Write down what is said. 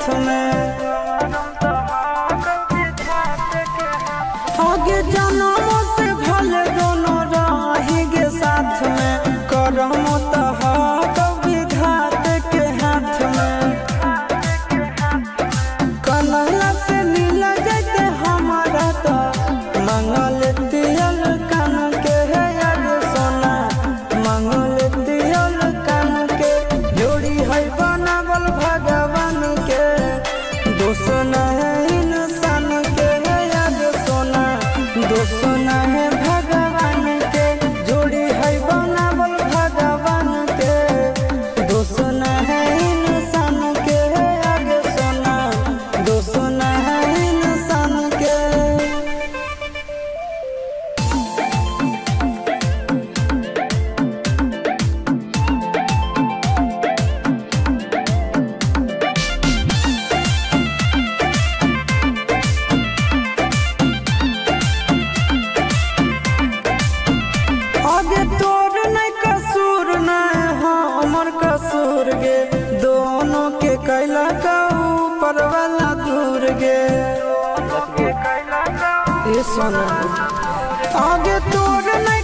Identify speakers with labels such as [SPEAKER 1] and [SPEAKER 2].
[SPEAKER 1] साथ में आगे जन्मों से भले दोनों रहेंगे साथ में करम तो विधात के हाथ में कन्हैया से मिल जाते हमारा तो मंगल तियल कान के है याद सोना मंगल तियल कान के जोड़ी है बनावल भगवान के दोष न है इंसान के है याद सोना दोष न है भगवान के जोड़ी है बनावल भगवान के दोष न है इंसान के है याद सोना दोष न है इंसान के। आगे तोर नहीं कसूर नहीं हमर कसूर गे दोनों के कैला का ऊपर वाला दूर गे ये सोना आगे तोर नहीं